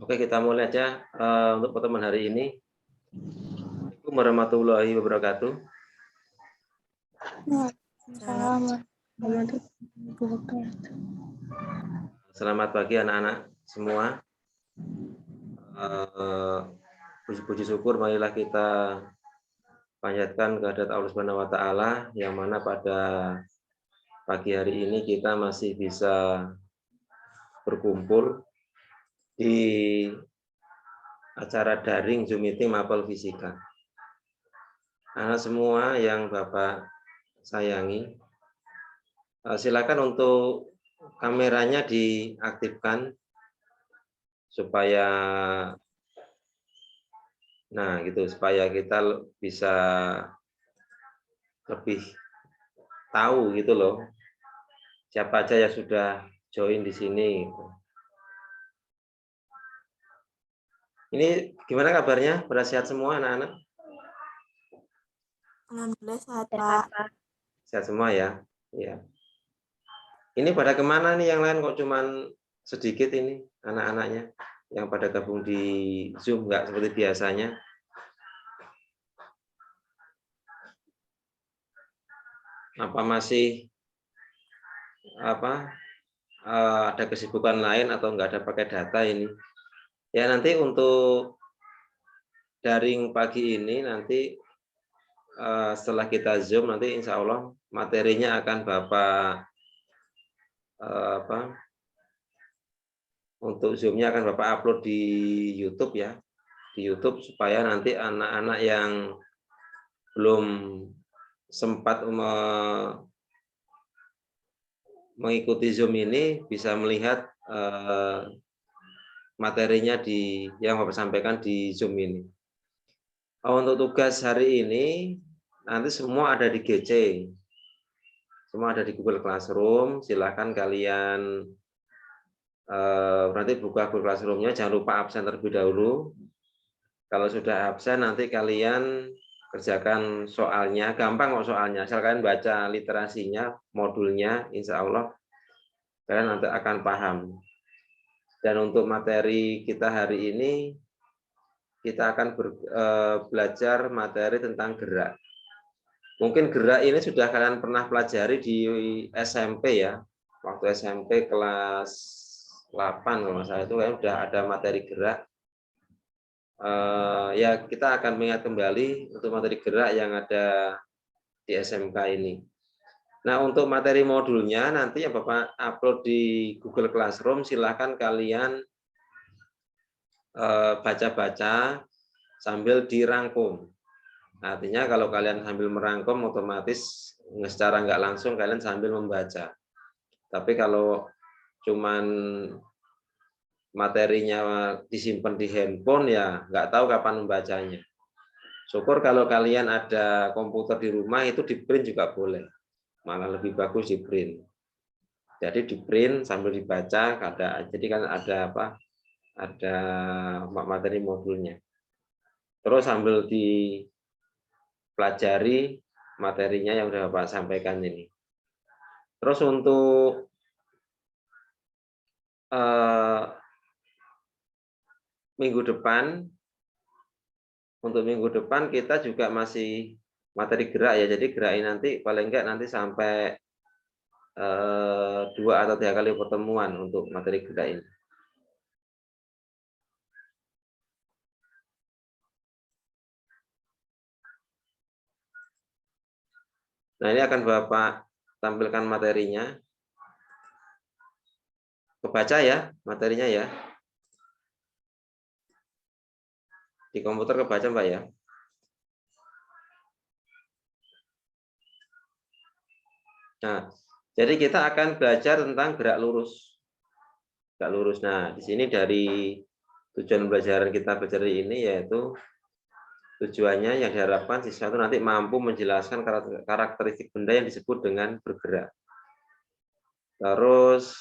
Oke, kita mulai aja untuk pertemuan hari ini. Assalamualaikum warahmatullahi wabarakatuh. Selamat pagi anak-anak semua. Puji-puji syukur marilah kita panjatkan kehadirat Allah Subhanahu wa taala yang mana pada pagi hari ini kita masih bisa berkumpul di acara daring Zoom meeting Mapel Fisika. Anak semua yang Bapak sayangi, silakan untuk kameranya diaktifkan supaya supaya kita bisa lebih tahu gitu loh siapa aja yang sudah join di sini. Ini gimana kabarnya? Pada sehat semua anak-anak? Alhamdulillah sehat, Pak. Sehat semua ya? Iya. Ini pada kemana nih yang lain kok cuman sedikit ini anak-anaknya yang pada gabung di Zoom, nggak seperti biasanya? Apa masih ada kesibukan lain atau nggak ada pakai data ini? Ya nanti untuk daring pagi ini nanti setelah kita Zoom nanti insya Allah materinya akan Bapak untuk Zoom-nya akan Bapak upload di YouTube ya, di YouTube supaya nanti anak-anak yang belum sempat mengikuti Zoom ini bisa melihat materinya yang Bapak sampaikan di Zoom ini. Untuk tugas hari ini nanti semua ada di GC, semua ada di Google Classroom. Silahkan kalian nanti buka Google Classroom-nya, jangan lupa absen terlebih dahulu. Kalau sudah absen nanti kalian kerjakan soalnya, gampang kok soalnya, asal kalian baca literasinya, modulnya, insya Allah kalian nanti akan paham. Dan untuk materi kita hari ini, kita akan belajar materi tentang gerak. Mungkin gerak ini sudah kalian pernah pelajari di SMP ya, waktu SMP kelas 8 kalau nggak salah itu kan sudah ada materi gerak. Ya kita akan mengingat kembali untuk materi gerak yang ada di SMK ini. Nah untuk materi modulnya nanti yang Bapak upload di Google Classroom, silahkan kalian baca-baca sambil dirangkum. Artinya kalau kalian sambil merangkum otomatis secara nggak langsung kalian sambil membaca. Tapi kalau cuman materinya disimpan di handphone ya nggak tahu kapan membacanya. Syukur kalau kalian ada komputer di rumah itu di print juga boleh. Malah lebih bagus di print. Jadi di print sambil dibaca jadi kan ada ada materi modulnya. Terus sambil dipelajari materinya yang sudah Bapak sampaikan ini. Terus untuk minggu depan kita juga masih materi gerak ya. Jadi gerak ini nanti paling enggak nanti sampai 2 atau 3 kali pertemuan untuk materi gerak ini. Nah ini akan Bapak tampilkan materinya. Kebaca ya materinya ya. Di komputer kebaca Mbak ya. Nah, jadi kita akan belajar tentang gerak lurus. Gerak lurus. Nah, di sini dari tujuan pembelajaran kita belajar ini yaitu tujuannya yang diharapkan siswa itu nanti mampu menjelaskan karakteristik benda yang disebut dengan bergerak. Terus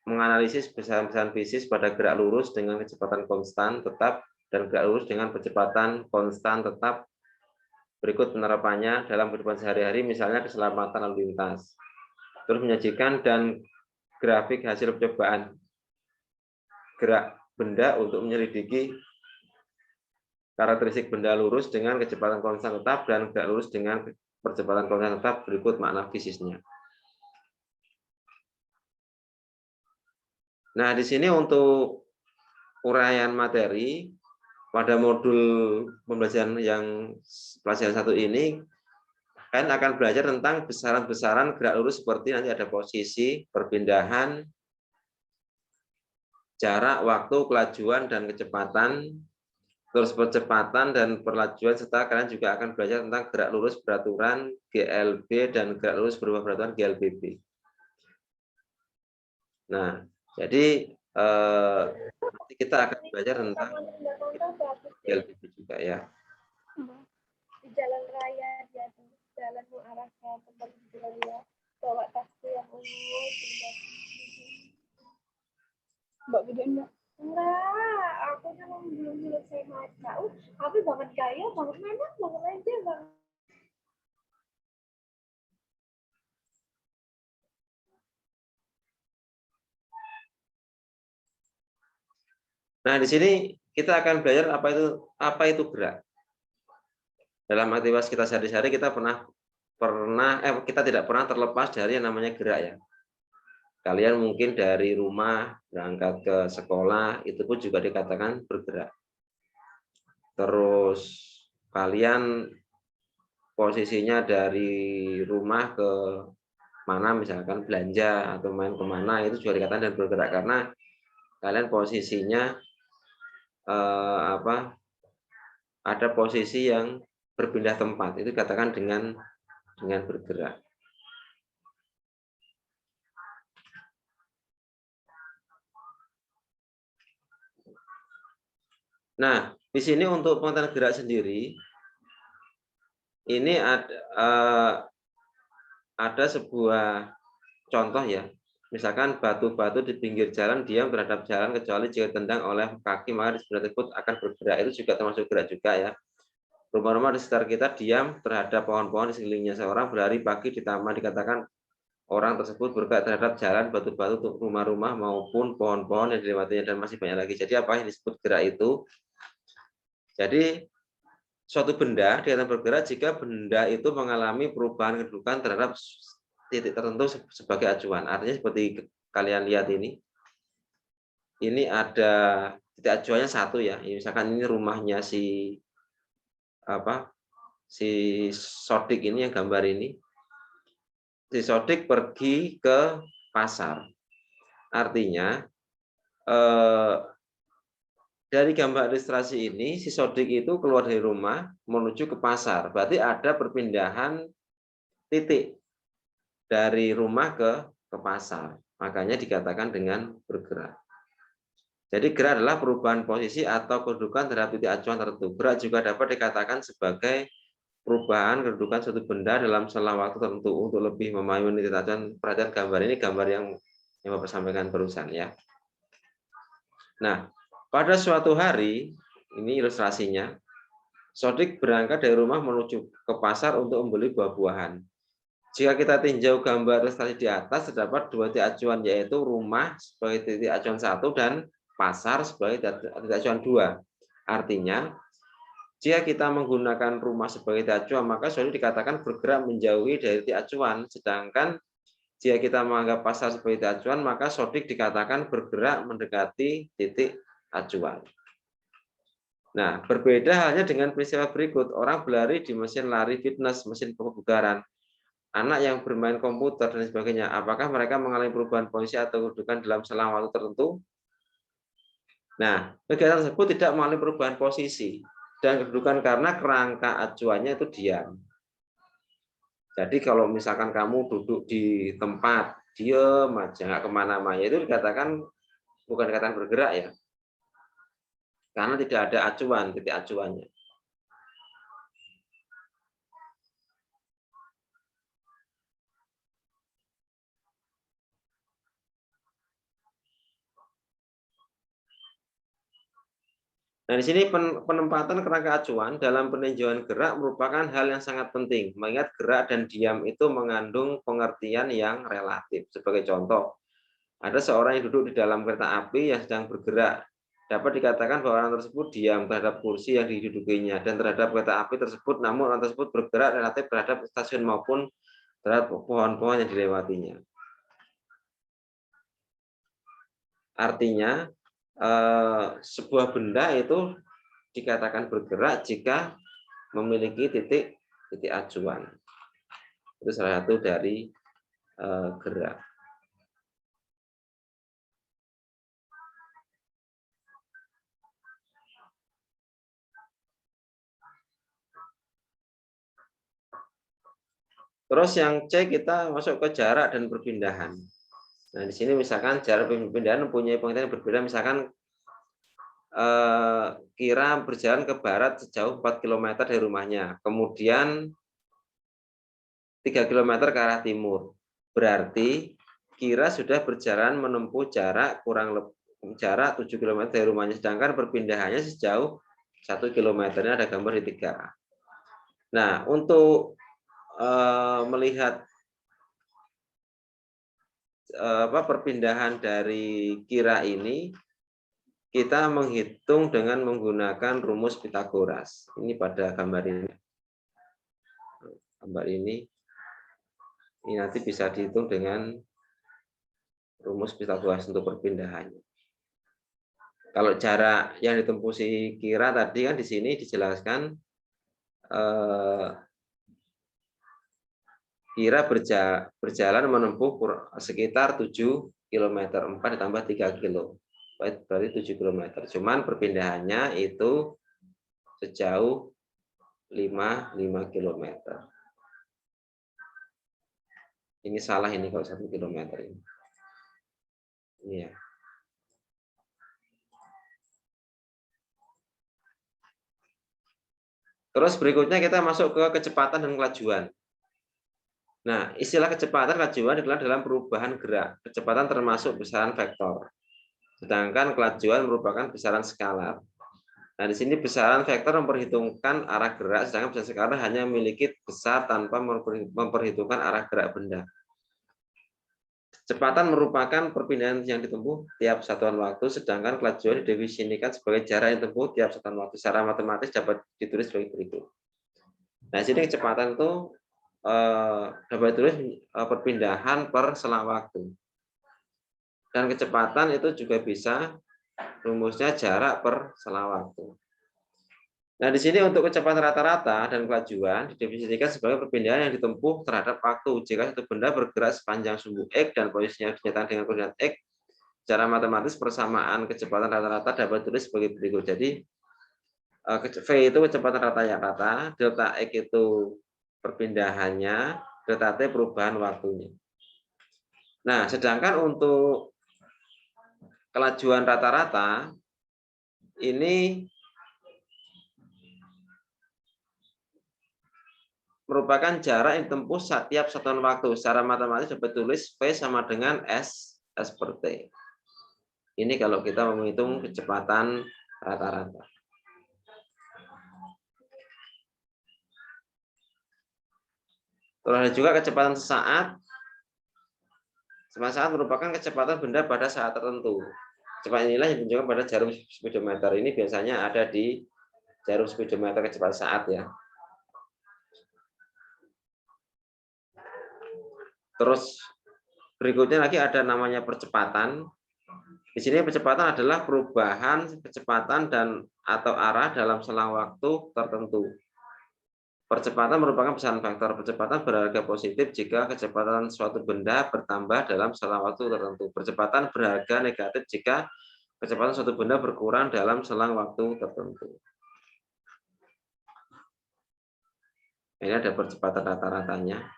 menganalisis besaran-besaran fisik pada gerak lurus dengan kecepatan konstan tetap dan gerak lurus dengan kecepatan konstan tetap. Berikut penerapannya dalam kehidupan sehari-hari, misalnya keselamatan lalu lintas. Terus menyajikan dan grafik hasil percobaan gerak benda untuk menyelidiki karakteristik benda lurus dengan kecepatan konstan tetap dan gerak lurus dengan percepatan konstan tetap berikut makna fisisnya. Nah, di sini untuk uraian materi pada modul pembelajaran yang pelajaran 1 ini kan akan belajar tentang besaran-besaran gerak lurus seperti nanti ada posisi, perpindahan, jarak, waktu, kelajuan, dan kecepatan, terus percepatan dan perlajuan, serta kalian juga akan belajar tentang gerak lurus beraturan GLB dan gerak lurus berubah beraturan GLBB. Nah, jadi nanti kita akan belajar tentang GLBB juga ya. Di jalan raya dia jalan mengarah ke tempat hiburan ya, bawa tasku yang ungu, Mbak Gede enggak, aku kan belum selesai maca. Tapi banget gaya, banget enak, banget aja bang. Nah, di sini kita akan belajar apa itu gerak. Dalam aktivitas kita sehari-hari kita kita tidak pernah terlepas dari yang namanya gerak ya. Kalian mungkin dari rumah berangkat ke sekolah itu pun juga dikatakan bergerak. Terus kalian posisinya dari rumah ke mana misalkan belanja atau main kemana itu juga dikatakan dan bergerak karena kalian posisinya ada posisi yang berpindah tempat itu dikatakan dengan bergerak. Nah, di sini untuk pengertian gerak sendiri ini ada sebuah contoh ya. Misalkan batu-batu di pinggir jalan diam terhadap jalan kecuali jika ditendang oleh kaki maka di sebelah tersebut akan bergerak. Itu juga termasuk gerak juga ya. Rumah-rumah di sekitar kita diam terhadap pohon-pohon di sekelilingnya. Seorang berlari pagi di taman dikatakan orang tersebut bergerak terhadap jalan, batu-batu untuk rumah-rumah maupun pohon-pohon yang dilewatinya dan masih banyak lagi. Jadi apa yang disebut gerak itu? Jadi suatu benda dikatakan bergerak jika benda itu mengalami perubahan kedudukan terhadap titik tertentu sebagai acuan. Artinya seperti kalian lihat ini ada titik acuannya satu ya. Misalkan ini rumahnya si Sodik ini yang gambar ini. Si Sodik pergi ke pasar. Artinya dari gambar ilustrasi ini si Sodik itu keluar dari rumah menuju ke pasar. Berarti ada perpindahan titik dari rumah ke pasar. Makanya dikatakan dengan bergerak. Jadi gerak adalah perubahan posisi atau kedudukan terhadap titik acuan tertentu. Gerak juga dapat dikatakan sebagai perubahan kedudukan suatu benda dalam selang waktu tertentu. Untuk lebih memahami titik acuan, perhatikan gambar ini, gambar yang Bapak sampaikan barusan ya. Nah, pada suatu hari, ini ilustrasinya, Sodik berangkat dari rumah menuju ke pasar untuk membeli buah-buahan. Jika kita tinjau gambar ilustrasi di atas, terdapat dua titik acuan, yaitu rumah sebagai titik acuan 1 dan pasar sebagai titik acuan 2. Artinya, jika kita menggunakan rumah sebagai titik acuan, maka Sodik dikatakan bergerak menjauhi dari titik acuan. Sedangkan jika kita menganggap pasar sebagai titik acuan, maka Sodik dikatakan bergerak mendekati titik acuan. Nah, berbeda halnya dengan peristiwa berikut. Orang berlari di mesin lari fitness, mesin kebugaran. Anak yang bermain komputer dan sebagainya, apakah mereka mengalami perubahan posisi atau kedudukan dalam selang waktu tertentu? Nah, kegiatan tersebut tidak mengalami perubahan posisi dan kedudukan karena kerangka acuannya itu diam. Jadi kalau misalkan kamu duduk di tempat diam aja nggak kemana-mana, itu bukan dikatakan bergerak ya, karena tidak ada acuan, titik acuannya. Nah, di sini penempatan kerangka acuan dalam peninjauan gerak merupakan hal yang sangat penting, mengingat gerak dan diam itu mengandung pengertian yang relatif. Sebagai contoh, ada seorang yang duduk di dalam kereta api yang sedang bergerak dapat dikatakan bahwa orang tersebut diam terhadap kursi yang didudukinya dan terhadap kereta api tersebut, namun orang tersebut bergerak relatif terhadap stasiun maupun terhadap pohon-pohon yang dilewatinya. Artinya, sebuah benda itu dikatakan bergerak jika memiliki titik acuan. Itu salah satu dari gerak. Terus yang C kita masuk ke jarak dan perpindahan. Nah, di sini misalkan jarak perpindahan mempunyai pengertian berbeda. Misalkan Kira berjalan ke barat sejauh 4 km dari rumahnya. Kemudian 3 km ke arah timur. Berarti Kira sudah berjalan menempuh jarak jarak 7 km dari rumahnya. Sedangkan perpindahannya sejauh 1 km. Ini ada gambar di 3A. Nah, untuk melihat perpindahan dari Kira ini, kita menghitung dengan menggunakan rumus Pitagoras. Ini pada gambar ini. Gambar ini nanti bisa dihitung dengan rumus Pitagoras untuk perpindahannya. Kalau jarak yang ditempuh si Kira tadi kan di sini dijelaskan Kira berjalan menempuh sekitar 7 km, 4 ditambah 3 kilo. Berarti 7 km. Cuman perpindahannya itu sejauh 5 km. Ini salah ini kalau 1 km ini. Ini ya. Terus berikutnya kita masuk ke kecepatan dan kelajuan. Nah, istilah kecepatan kelajuan dikenal dalam perubahan gerak. Kecepatan termasuk besaran vektor. Sedangkan kelajuan merupakan besaran skalar. Nah, di sini besaran vektor memperhitungkan arah gerak, sedangkan besaran skalar hanya memiliki besar tanpa memperhitungkan arah gerak benda. Kecepatan merupakan perpindahan yang ditempuh tiap satuan waktu, sedangkan kelajuan didefinisikan sebagai jarak yang ditempuh tiap satuan waktu. Secara matematis dapat ditulis sebagai berikut. Nah, di sini kecepatan itu dapat ditulis perpindahan per selang waktu. Dan kecepatan itu juga bisa rumusnya jarak per selang waktu. Nah, di sini untuk kecepatan rata-rata dan kelajuan didefinisikan sebagai perpindahan yang ditempuh terhadap waktu jika satu benda bergerak sepanjang sumbu X dan posisinya dinyatakan dengan koordinat X. Secara matematis persamaan kecepatan rata-rata dapat ditulis sebagai berikut. Jadi V itu kecepatan rata yang rata, delta X itu perpindahannya, delta T perubahan waktunya. Nah, sedangkan untuk kelajuan rata-rata ini merupakan jarak yang ditempuh setiap satuan waktu. Secara matematis dapat tulis V sama dengan S per T. Ini kalau kita menghitung kecepatan rata-rata. Terus ada juga kecepatan sesaat. Sesaat merupakan kecepatan benda pada saat tertentu. Kecepatan inilah yang ditunjukkan pada jarum speedometer. Ini biasanya ada di jarum speedometer kecepatan saat ya. Terus berikutnya lagi ada namanya percepatan. Di sini percepatan adalah perubahan kecepatan dan atau arah dalam selang waktu tertentu. Percepatan merupakan besaran vektor. Percepatan berharga positif jika kecepatan suatu benda bertambah dalam selang waktu tertentu. Percepatan berharga negatif jika kecepatan suatu benda berkurang dalam selang waktu tertentu. Ini ada percepatan rata-ratanya.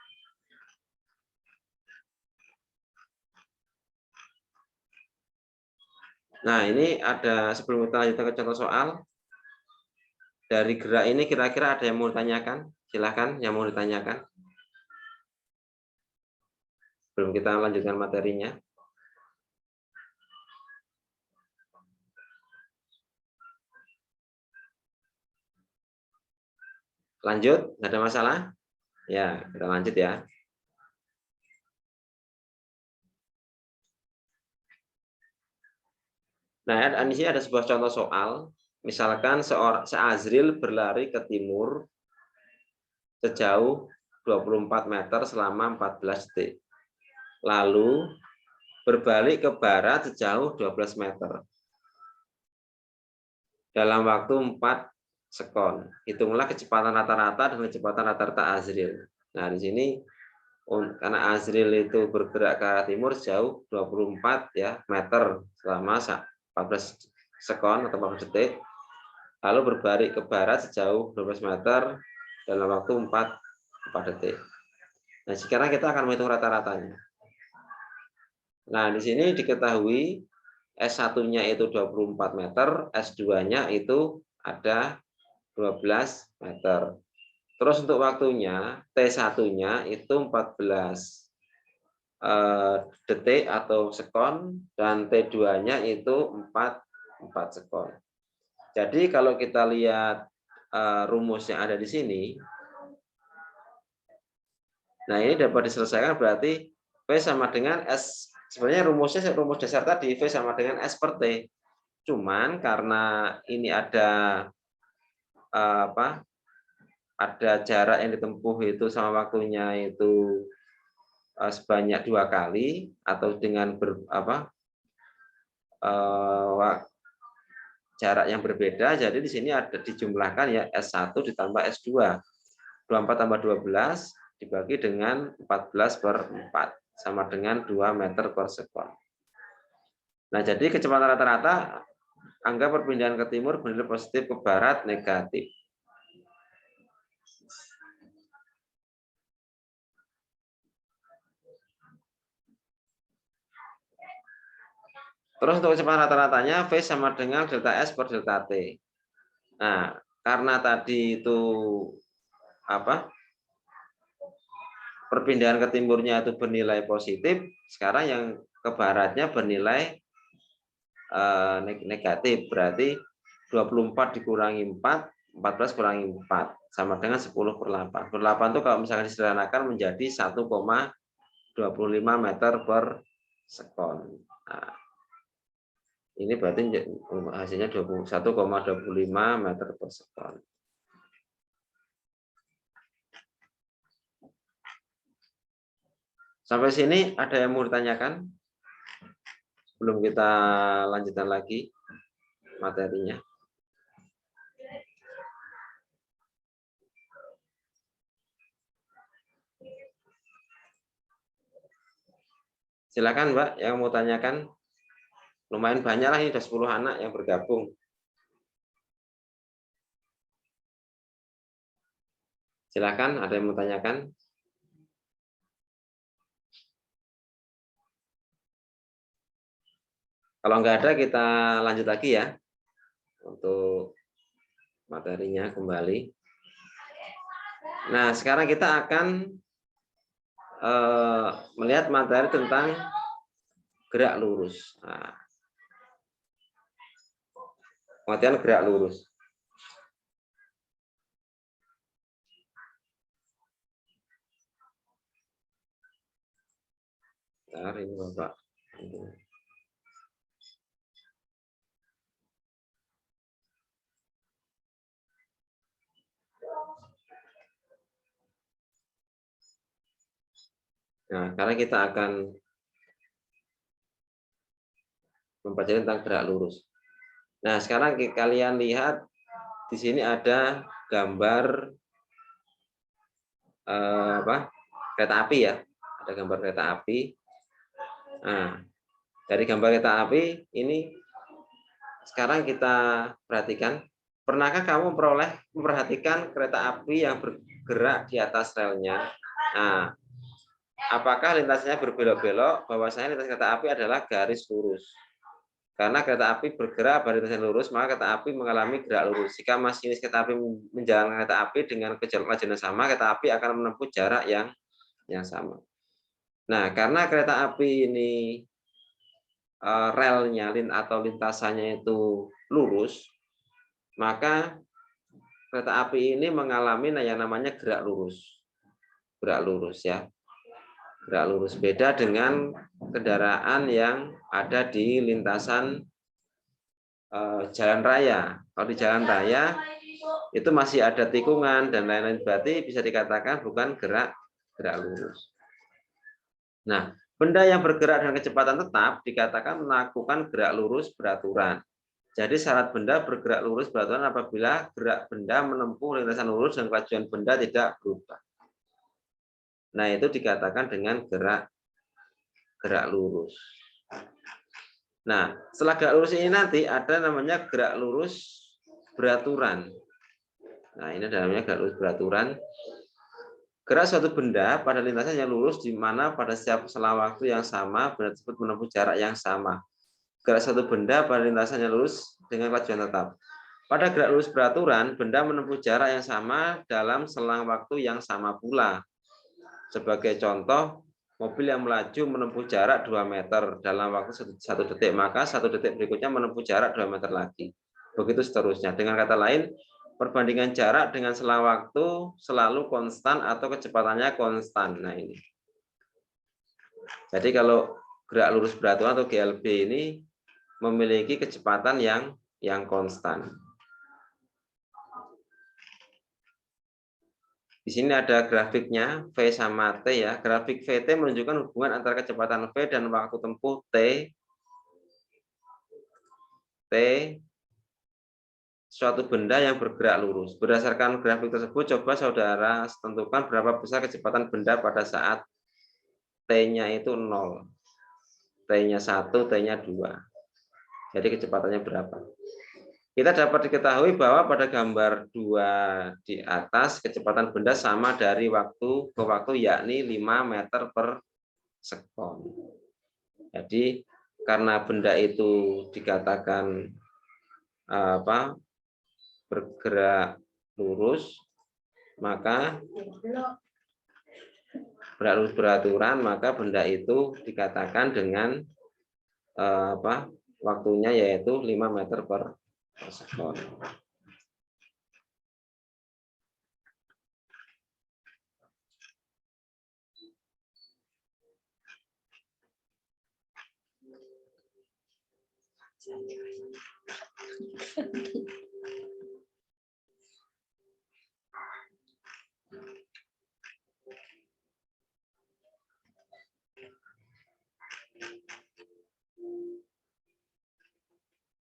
Nah, ini ada sebelum kita lanjutkan ke contoh soal. Dari gerak ini kira-kira ada yang mau ditanyakan? Silahkan yang mau ditanyakan. Sebelum kita lanjutkan materinya. Lanjut, nggak ada masalah? Ya, kita lanjut ya. Nah, di sini ada sebuah contoh soal. Misalkan seazril berlari ke timur sejauh 24 meter selama 14 detik. Lalu berbalik ke barat sejauh 12 meter dalam waktu 4 sekon. Hitunglah kecepatan rata-rata dan kecepatan rata-rata azril. Nah, di sini karena azril itu bergerak ke timur sejauh 24 ya meter selama 14 sekon atau 14 detik. Lalu berbalik ke barat sejauh 12 meter dalam waktu 4 detik. Nah, sekarang kita akan menghitung rata-ratanya. Nah, di sini diketahui S1-nya itu 24 meter, S2-nya itu ada 12 meter. Terus untuk waktunya, T1-nya itu 14 detik atau sekon, dan T2-nya itu 4 sekon. Jadi kalau kita lihat rumus yang ada di sini, nah ini dapat diselesaikan berarti V sama dengan S. Sebenarnya rumus dasar tadi V sama dengan S per T. Cuman karena ini ada ada jarak yang ditempuh itu sama waktunya itu sebanyak 2 kali atau dengan jarak yang berbeda. Jadi di sini ada dijumlahkan ya S1 ditambah S2. 24 tambah 12 dibagi dengan 14/4 sama dengan 2 meter per sekon. Nah, jadi kecepatan rata-rata angka perpindahan ke timur bernilai positif, ke barat negatif. Terus untuk kecepatan rata-ratanya V sama dengan delta S per delta T. Nah, karena tadi itu perpindahan ke timurnya itu bernilai positif, sekarang yang ke baratnya bernilai negatif, berarti 24 dikurangi 4, 14 kurangi 4 sama dengan 10/8. 8 itu kalau misalkan disederhanakan menjadi 1,25 meter per sekon. Nah, ini berarti hasilnya 1,25 meter per sekon. Sampai sini ada yang mau ditanyakan? Sebelum kita lanjutkan lagi materinya. Silakan Mbak yang mau tanyakan. Lumayan banyak lah, ini ada 10 anak yang bergabung. Silakan, ada yang mau tanyakan? Kalau nggak ada, kita lanjut lagi ya untuk materinya kembali. Nah, sekarang kita akan melihat materi tentang gerak lurus. Nah, pengertian gerak lurus. Bentar, ini Bapak. Nah, karena kita akan mempelajari tentang gerak lurus. Nah, sekarang kalian lihat di sini ada gambar kereta api ya. Ada gambar kereta api. Nah, dari gambar kereta api ini sekarang kita perhatikan. Pernahkah kamu memperhatikan kereta api yang bergerak di atas relnya? Nah, apakah lintasnya berbelok-belok? Bahwasanya lintas kereta api adalah garis lurus. Karena kereta api bergerak pada lintasan lurus, maka kereta api mengalami gerak lurus. Jika masinis kereta api menjalankan kereta api dengan kecepatan yang sama, kereta api akan menempuh jarak yang sama. Nah, karena kereta api ini relnya atau lintasannya itu lurus, maka kereta api ini mengalami yang namanya gerak lurus. Gerak lurus ya. Gerak lurus beda dengan kendaraan yang ada di lintasan jalan raya. Kalau di jalan raya itu masih ada tikungan dan lain-lain, berarti bisa dikatakan bukan gerak lurus. Nah, benda yang bergerak dengan kecepatan tetap dikatakan melakukan gerak lurus beraturan. Jadi syarat benda bergerak lurus beraturan apabila gerak benda menempuh lintasan lurus dan kelajuan benda tidak berubah. Nah, itu dikatakan dengan gerak lurus. Nah, setelah gerak lurus ini nanti ada namanya gerak lurus beraturan. Nah, ini namanya gerak lurus beraturan. Gerak suatu benda pada lintasan yang lurus di mana pada setiap selang waktu yang sama benda tersebut menempuh jarak yang sama. Gerak suatu benda pada lintasan yang lurus dengan kelajuan tetap. Pada gerak lurus beraturan, benda menempuh jarak yang sama dalam selang waktu yang sama pula. Sebagai contoh, mobil yang melaju menempuh jarak 2 meter dalam waktu 1 detik, maka 1 detik berikutnya menempuh jarak 2 meter lagi. Begitu seterusnya. Dengan kata lain, perbandingan jarak dengan selang waktu selalu konstan atau kecepatannya konstan. Nah, ini. Jadi kalau gerak lurus beraturan atau GLB ini memiliki kecepatan yang konstan. Di sini ada grafiknya V sama T ya. Grafik VT menunjukkan hubungan antara kecepatan V dan waktu tempuh T suatu benda yang bergerak lurus. Berdasarkan grafik tersebut, coba saudara tentukan berapa besar kecepatan benda pada saat T-nya itu 0. T-nya 1, T-nya 2. Jadi kecepatannya berapa? Kita dapat diketahui bahwa pada gambar 2 di atas, kecepatan benda sama dari waktu ke waktu, yakni 5 meter per sekon. Jadi karena benda itu dikatakan bergerak lurus, maka gerak lurus beraturan, maka benda itu dikatakan dengan waktunya yaitu 5 meter per sekon.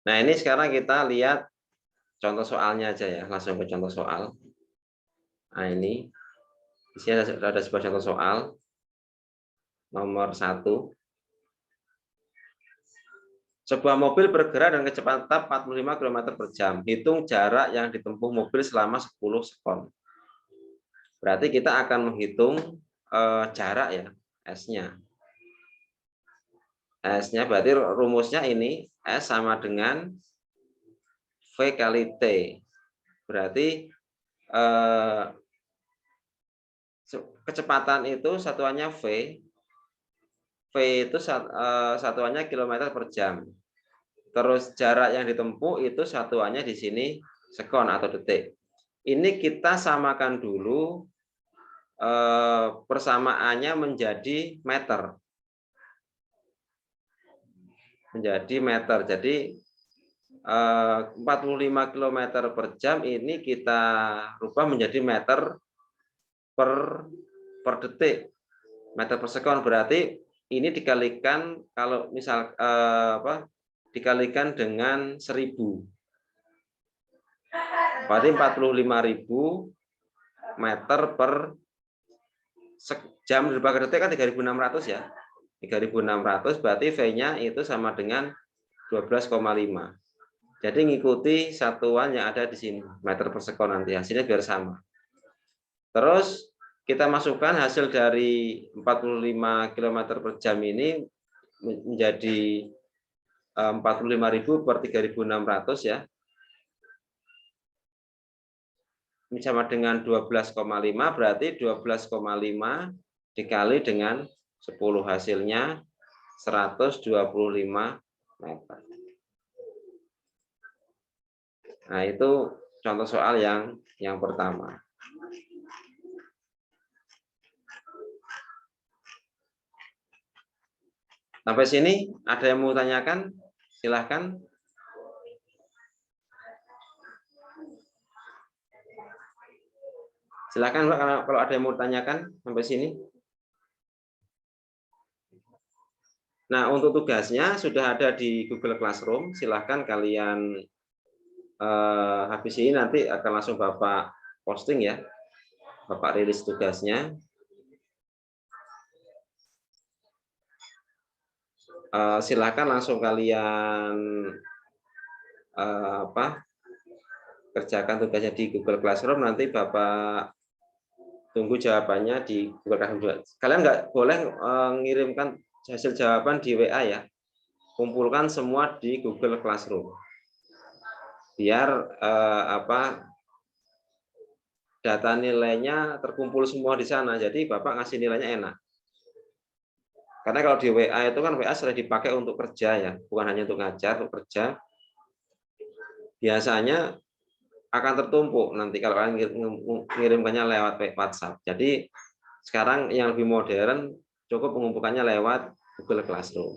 Nah, ini sekarang kita lihat contoh soalnya aja ya, langsung ke contoh soal. Nah, ini di sini ada sebuah contoh soal nomor 1. Sebuah mobil bergerak dengan kecepatan tetap 45 km per jam. Hitung jarak yang ditempuh mobil selama 10 sekon. Berarti kita akan menghitung jarak ya, S-nya. S-nya berarti rumusnya ini S sama dengan V kali T. Berarti kecepatan itu satuannya V. V itu satuannya kilometer per jam. Terus jarak yang ditempuh itu satuannya di sini sekon atau detik. Ini kita samakan dulu persamaannya menjadi meter. Menjadi meter. Jadi 45 km per jam ini kita rubah menjadi meter per detik. Meter per sekon, berarti ini dikalikan, kalau misal dikalikan dengan 1000. Berarti 45.000 meter per jam dirbagi detik kan 3.600 ya. 3.600 berarti V-nya itu sama dengan 12,5. Jadi ngikuti satuan yang ada di sini, meter per sekon nanti, hasilnya biar sama. Terus kita masukkan hasil dari 45 km per jam ini menjadi 45.000 per 3.600 ya. Ini sama dengan 12,5, berarti 12,5 dikali dengan 10, hasilnya 125 meter. Nah, itu contoh soal yang pertama. Sampai sini ada yang mau tanyakan? Silahkan. Silakan Mbak, kalau ada yang mau tanyakan sampai sini. Nah, untuk tugasnya sudah ada di Google Classroom. Silahkan kalian habis ini nanti akan langsung Bapak posting ya. Bapak rilis tugasnya. Silahkan langsung kalian kerjakan tugasnya di Google Classroom. Nanti Bapak tunggu jawabannya di Google Classroom. Kalian nggak boleh mengirimkan hasil jawaban di WA ya. Kumpulkan semua di Google Classroom. Biar data nilainya terkumpul semua di sana. Jadi Bapak ngasih nilainya enak. Karena kalau di WA itu kan WA sudah dipakai untuk kerja ya, bukan hanya untuk ngajar, untuk kerja. Biasanya akan tertumpuk nanti kalau kalian mengirimkannya lewat WhatsApp. Jadi sekarang yang lebih modern cukup mengumpulkannya lewat Google Classroom.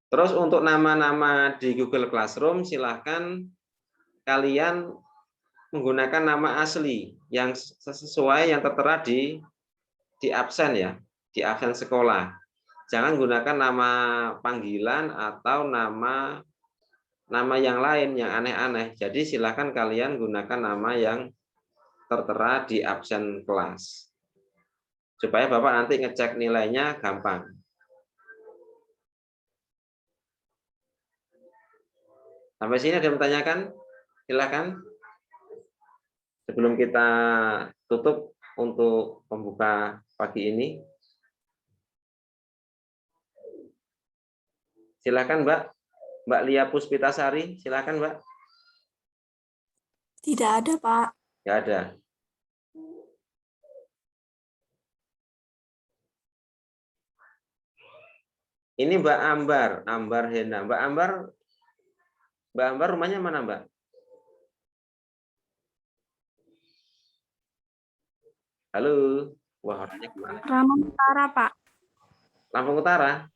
Terus untuk nama-nama di Google Classroom silahkan kalian menggunakan nama asli yang sesuai yang tertera di absen ya, di absen sekolah. Jangan gunakan nama panggilan atau nama yang lain yang aneh-aneh. Jadi silakan kalian gunakan nama yang tertera di absen kelas. Supaya Bapak nanti ngecek nilainya gampang. Sampai sini ada yang bertanyakan? Silakan. Sebelum kita tutup untuk pembuka pagi ini. Silakan Mbak Lia Puspitasari, silakan Mbak. Tidak ada, Pak. Tidak ada. Ini Mbak Ambar Hena. Mbak Ambar rumahnya mana Mbak? Halo. Wah, orangnya kemana? Raman Utara, Pak. Lampung Utara?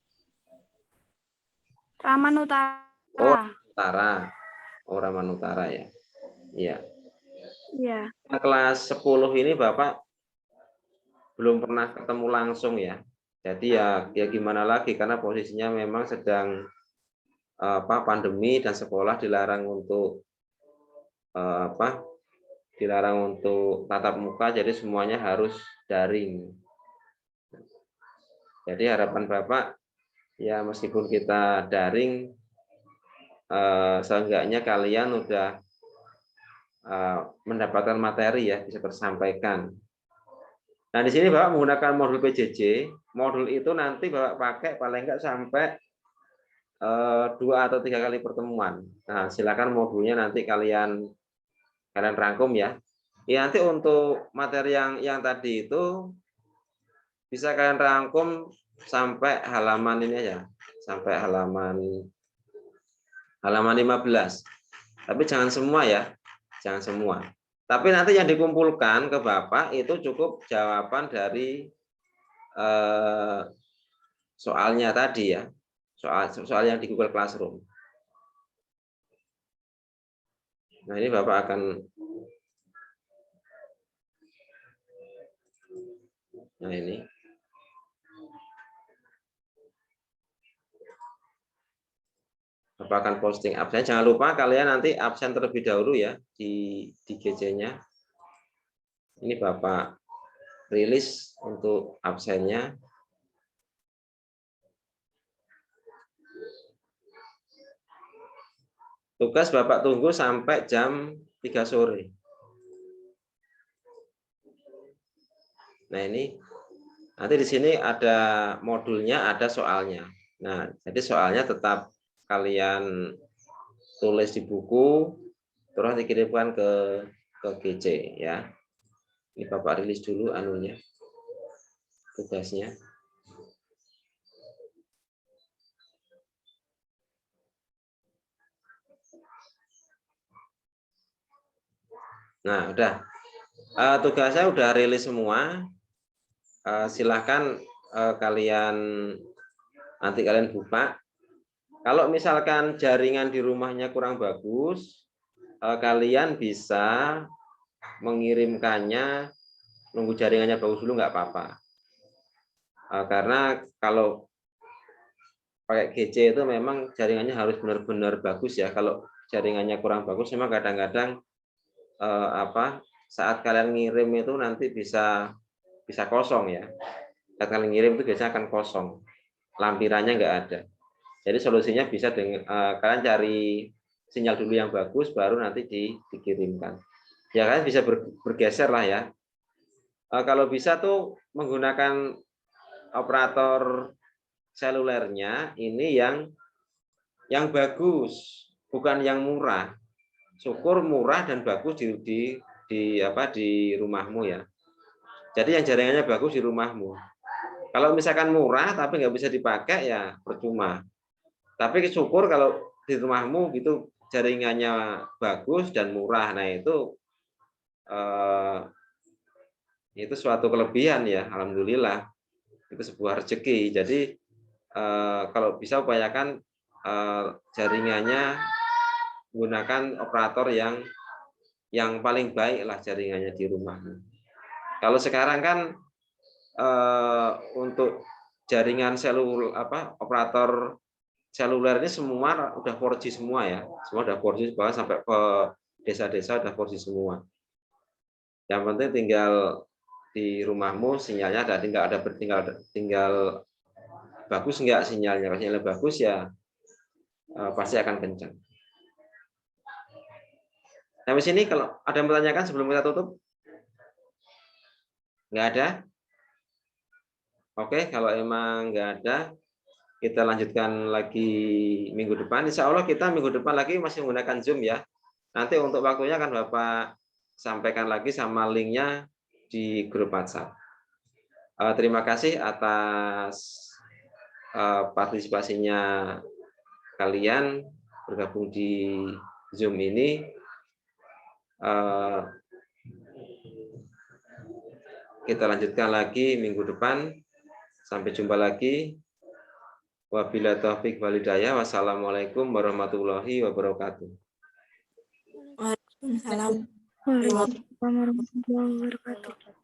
Raman Utara. Oh, Utara. Oh, Raman Utara ya. Iya. Iya. Kelas 10 ini Bapak belum pernah ketemu langsung ya. Jadi ya gimana lagi karena posisinya memang sedang pandemi dan sekolah dilarang untuk dilarang untuk tatap muka, jadi semuanya harus daring. Jadi harapan Bapak ya meskipun kita daring, seenggaknya kalian udah mendapatkan materi ya, bisa tersampaikan. Nah di sini Bapak menggunakan modul PJJ. Modul itu nanti Bapak pakai paling enggak sampai 2 atau 3 kali pertemuan. Nah silakan modulnya nanti kalian rangkum ya. Ya nanti untuk materi yang tadi itu bisa kalian rangkum sampai halaman ini aja, sampai halaman 15. Tapi jangan semua ya, jangan semua. Tapi nanti yang dikumpulkan ke Bapak itu cukup jawaban dari soalnya tadi ya, soal yang di Google Classroom. Nah ini Bapak akan ini. Bapak akan posting absen. Jangan lupa kalian nanti absen terlebih dahulu ya di GC-nya. Ini Bapak rilis untuk absennya. Tugas Bapak tunggu sampai jam 3 sore. Nah ini nanti di sini ada modulnya, ada soalnya. Nah jadi soalnya tetap kalian tulis di buku, terus dikirimkan ke GC ya. Ini Bapak rilis dulu anunya, tugasnya. Nah udah, tugasnya udah rilis semua. Silahkan kalian nanti kalian buka. Kalau misalkan jaringan di rumahnya kurang bagus, kalian bisa mengirimkannya nunggu jaringannya bagus dulu nggak apa-apa. Karena kalau pakai GC itu memang jaringannya harus benar-benar bagus ya. Kalau jaringannya kurang bagus, memang kadang-kadang saat kalian ngirim itu nanti bisa kosong ya. Saat kalian ngirim itu biasanya akan kosong, lampirannya nggak ada. Jadi solusinya bisa dengan kalian cari sinyal dulu yang bagus, baru nanti dikirimkan. Ya kalian bisa bergeser lah ya. Kalau bisa tuh menggunakan operator selulernya ini yang bagus, bukan yang murah. Syukur murah dan bagus di rumahmu ya. Jadi yang jaringannya bagus di rumahmu. Kalau misalkan murah tapi nggak bisa dipakai ya percuma. Tapi syukur kalau di rumahmu gitu jaringannya bagus dan murah. Nah itu suatu kelebihan ya, alhamdulillah. Itu sebuah rezeki. Jadi kalau bisa upayakan jaringannya gunakan operator yang paling baik lah jaringannya di rumahmu. Kalau sekarang kan untuk jaringan operator seluler ini semua udah 4G semua ya, semua udah 4G bahkan sampai ke desa-desa udah 4G semua. Yang penting tinggal di rumahmu sinyalnya tinggal bagus enggak sinyalnya. Kalau sinyalnya bagus ya pasti akan kencang. Sampai sini kalau ada yang bertanyakan sebelum kita tutup? Nggak ada? Oke, kalau emang nggak ada, kita lanjutkan lagi minggu depan. Insya Allah kita minggu depan lagi masih menggunakan Zoom ya. Nanti untuk waktunya akan Bapak sampaikan lagi sama linknya di grup WhatsApp. Terima kasih atas partisipasinya kalian bergabung di Zoom ini. Kita lanjutkan lagi minggu depan. Sampai jumpa lagi. Wabillahi taufik wal hidayah. Wassalamualaikum warahmatullahi wabarakatuh. Waalaikumsalam. Waalaikumsalam warahmatullahi wabarakatuh.